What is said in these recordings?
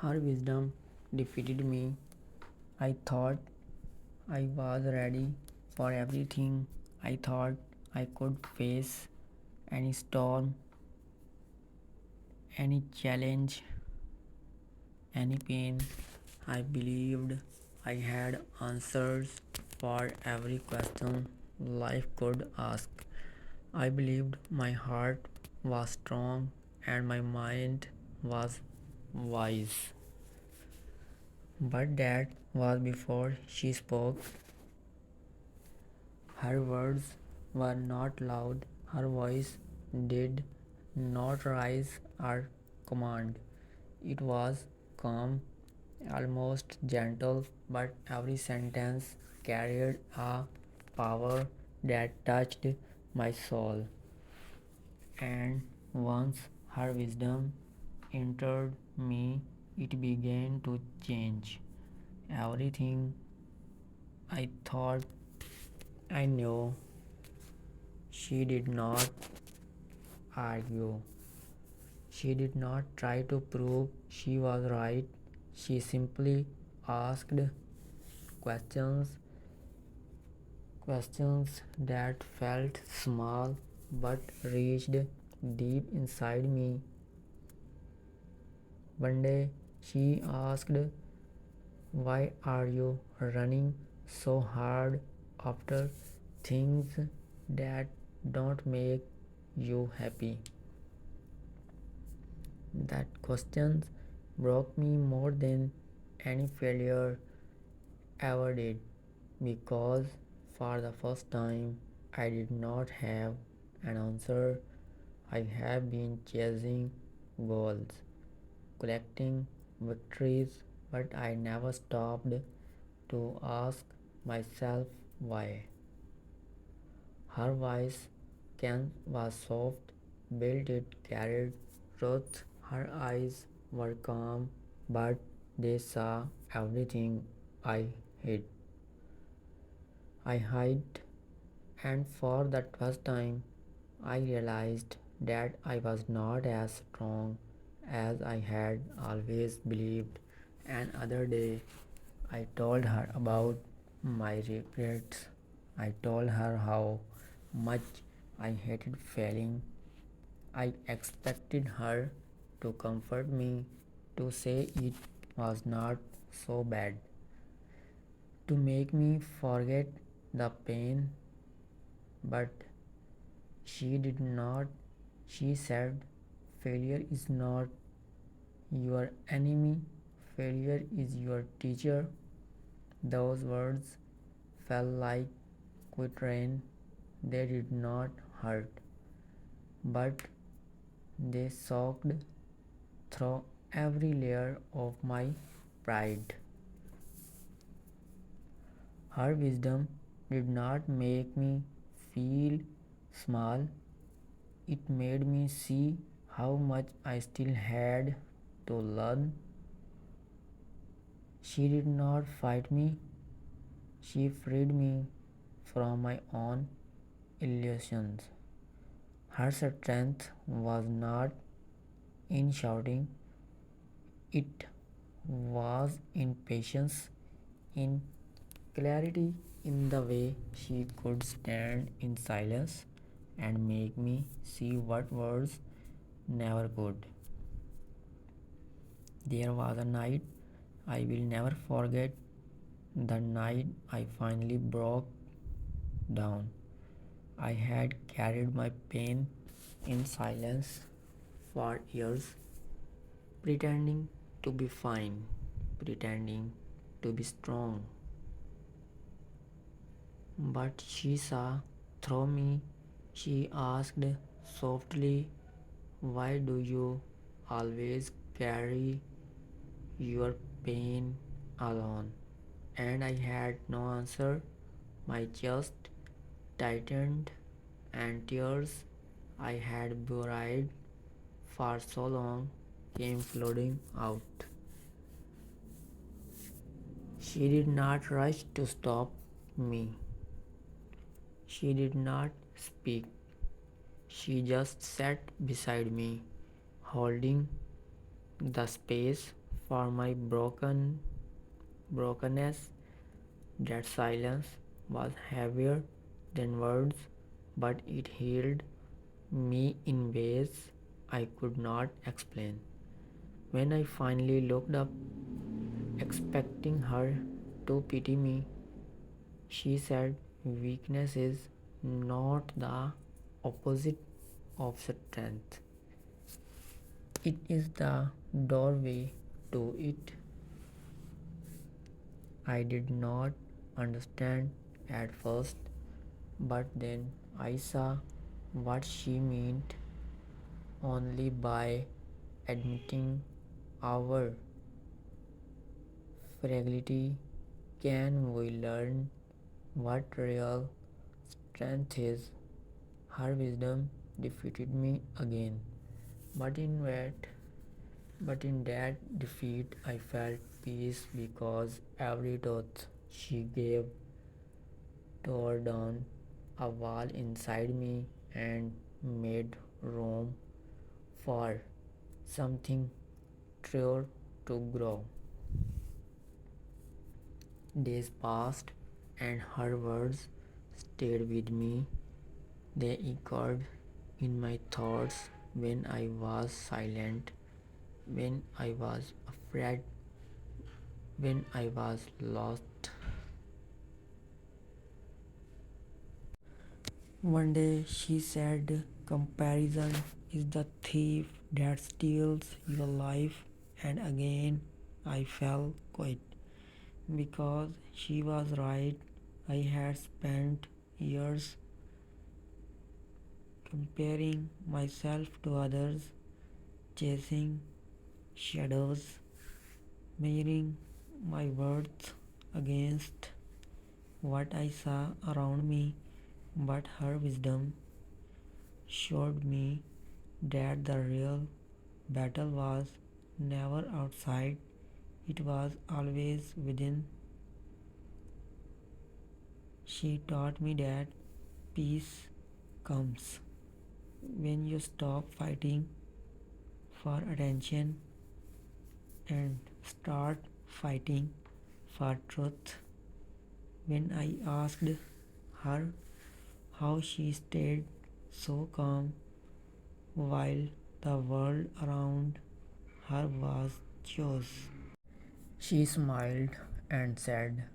Her wisdom defeated me. I thought I was ready for everything. I thought I could face any storm, any challenge, any pain. I believed I had answers for every question life could ask. I believed my heart was strong and my mind was wise. But that was before she spoke. Her words were not loud, her voice did not rise or command. It was calm, almost gentle, but every sentence carried a power that touched my soul. And once her wisdom entered me, it began to change everything I thought I knew. She did not argue. She did not try to prove she was right. She simply asked questions, questions that felt small but reached deep inside me. One day she asked, "Why are you running so hard after things that don't make you happy?" That question broke me more than any failure ever did, because for the first time I did not have an answer. I have been chasing goals, collecting victories, but I never stopped to ask myself why. Her voice was soft, built it carried truth. Her eyes were calm, but they saw everything I hid. I hid, and for the first time, I realized that I was not as strong as I had always believed. Another day, I told her about my regrets. I told her how much I hated failing. I expected her to comfort me, to say it was not so bad, to make me forget the pain, but she did not. She said, "Failure is not your enemy, failure is your teacher." Those words felt like quick rain. They did not hurt, but they soaked through every layer of my pride. Her wisdom did not make me feel small, it made me see how much I still had to learn. She did not fight me, she freed me from my own illusions. Her strength was not in shouting, it was in patience, in clarity, in the way she could stand in silence and make me see what words never could. There was a night I will never forget, the night I finally broke down. I had carried my pain in silence for years, pretending to be fine, pretending to be strong. But she saw through me. She asked softly, "Why do you always carry your pain alone?" And I had no answer. My chest tightened, and tears I had buried for so long came flooding out. She did not rush to stop me. She did not speak. She just sat beside me, holding the space For my brokenness, that silence was heavier than words, but it healed me in ways I could not explain. When I finally looked up, expecting her to pity me, she said, weakness is not the opposite of strength, it is the doorway to it. I did not understand at first, but then I saw what she meant only by admitting our fragility can we learn what real strength is. Her wisdom defeated me again, but in that defeat I felt peace because every thought she gave tore down a wall inside me and made room for something truer to grow. Days passed and her words stayed with me. They echoed in my thoughts when I was silent, when I was afraid, when I was lost. One day she said, comparison is the thief that steals your life, and again I fell quiet because she was right. I had spent years comparing myself to others, chasing shadows, measuring my worth against what I saw around me. But her wisdom showed me that the real battle was never outside, it was always within. She taught me that peace comes when you stop fighting for attention and start fighting for truth. When I asked her how she stayed so calm while the world around her was chaos, she smiled and said,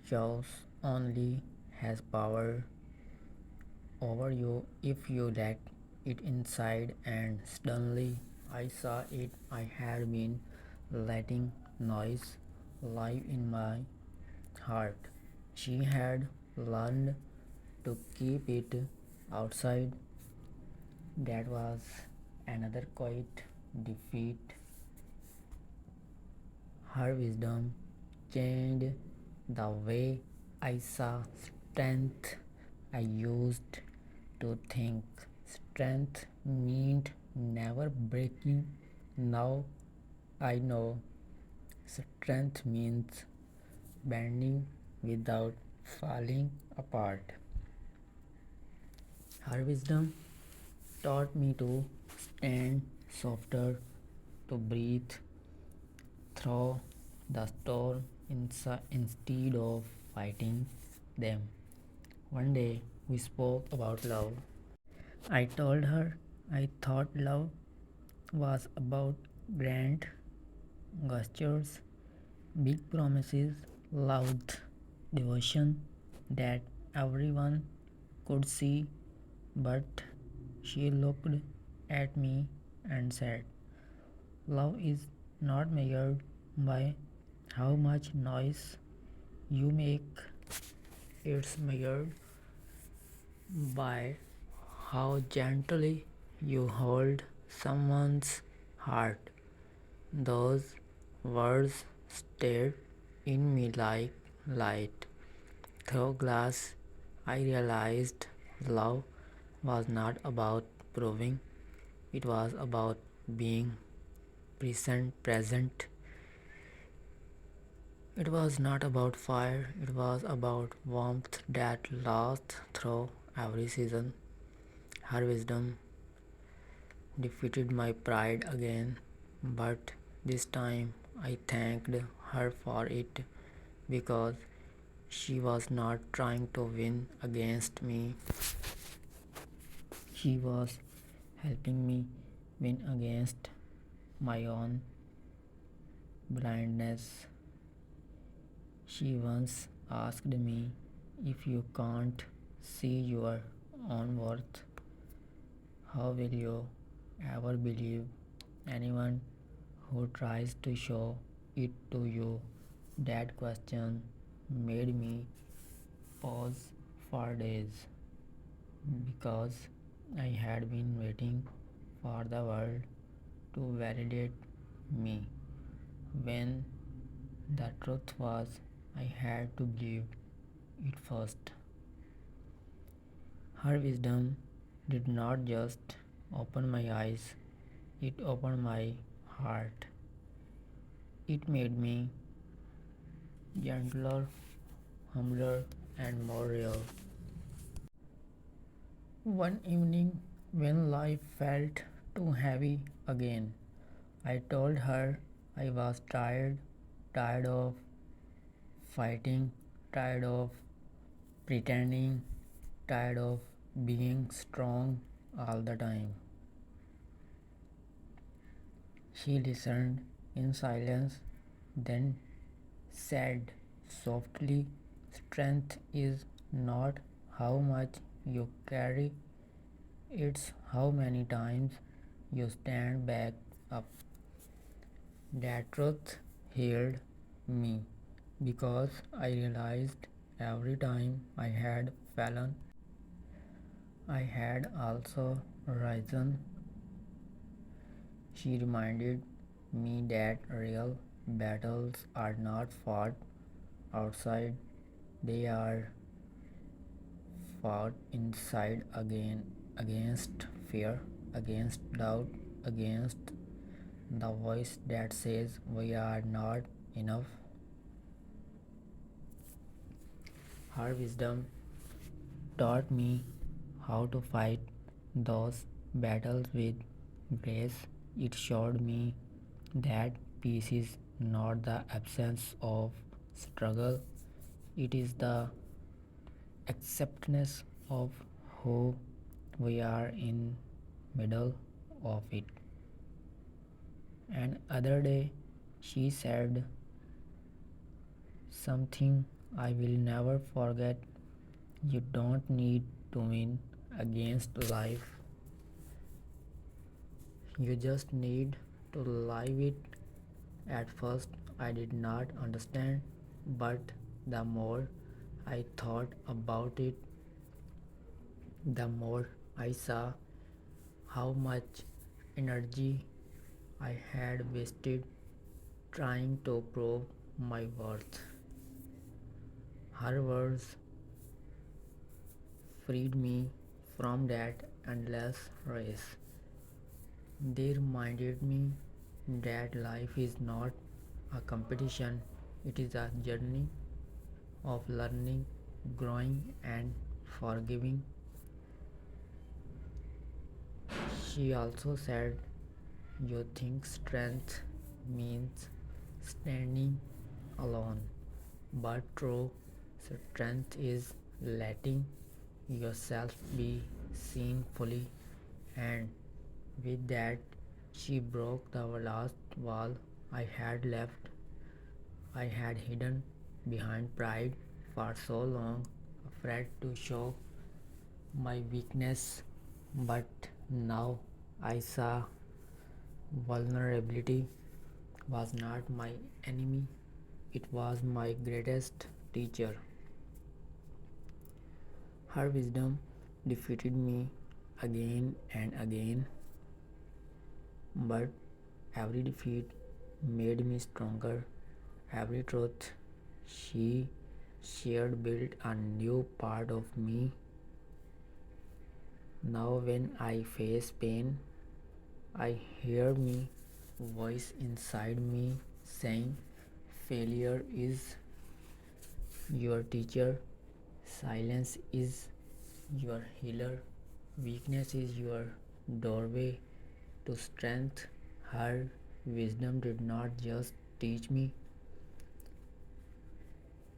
chaos only has power over you if you let it inside, and suddenly I saw it. I had been letting noise live in my heart. She had learned to keep it outside. That was another quiet defeat. Her wisdom changed the way I saw strength. I used to think strength meant never breaking. Now I know strength means bending without falling apart. Her wisdom taught me to stand softer, to breathe through the storm instead of fighting them. One day we spoke about love. I told her I thought love was about grand gestures, big promises, loud devotion that everyone could see, but she looked at me and said, love is not measured by how much noise you make, it's measured by how gently you hold someone's heart. Those words stayed in me like light. Through glass, I realized love was not about proving, it was about being present. It was not about fire, it was about warmth that lasts through every season. Her wisdom defeated my pride again, but This time I thanked her for it because she was not trying to win against me. She was helping me win against my own blindness. She once asked me, if you can't see your own worth, how will you ever believe anyone who tries to show it to you? That question made me pause for days because I had been waiting for the world to validate me when the truth was I had to believe it first. Her wisdom did not just open my eyes, it opened my heart. It made me gentler, humbler, and more real. One evening, when life felt too heavy again, I told her I was tired of fighting, tired of pretending, tired of being strong all the time. She listened in silence, then said softly, strength is not how much you carry, it's how many times you stand back up. That truth healed me because I realized every time I had fallen, I had also risen. She reminded me that real battles are not fought outside, they are fought inside against fear, against doubt, against the voice that says we are not enough. Her wisdom taught me how to fight those battles with grace. It showed me that peace is not the absence of struggle, it is the acceptance of who we are in middle of it. And other day she said something I will never forget. You don't need to win against life. You just need to live it. At first I did not understand, but the more I thought about it, the more I saw how much energy I had wasted trying to prove my worth. Her words freed me from that endless race. They reminded me that life is not a competition, it is a journey of learning, growing, and forgiving. She also said, you think strength means standing alone, but true strength is letting yourself be seen fully. And with that, she broke the last wall I had left. I had hidden behind pride for so long, afraid to show my weakness, but now I saw vulnerability was not my enemy, it was my greatest teacher. Her wisdom defeated me again and again, but every defeat made me stronger. Every truth she shared built a new part of me. Now, when I face pain, I hear me voice inside me saying, failure is your teacher, silence is your healer, weakness is your doorway to strength. Her wisdom did not just teach me,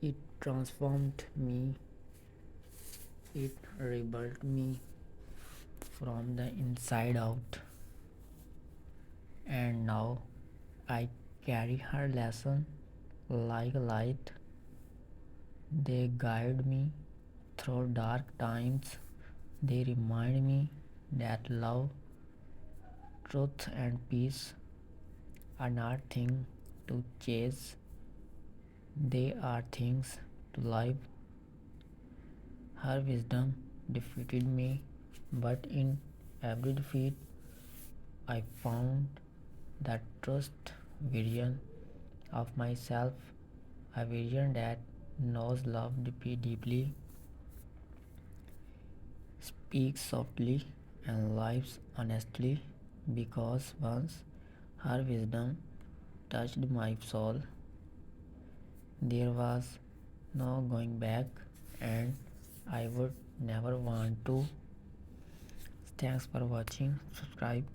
it transformed me, it rebuilt me from the inside out. And now I carry her lesson like a light. They guide me through dark times. They remind me that love, truth, and peace are not things to chase, they are things to live. Her wisdom defeated me, but in every defeat, I found the trust vision of myself, a vision that knows love deeply, speaks softly, and lives honestly. Because once her wisdom touched my soul, there was no going back, and I would never want to. Thanks for watching. Subscribe.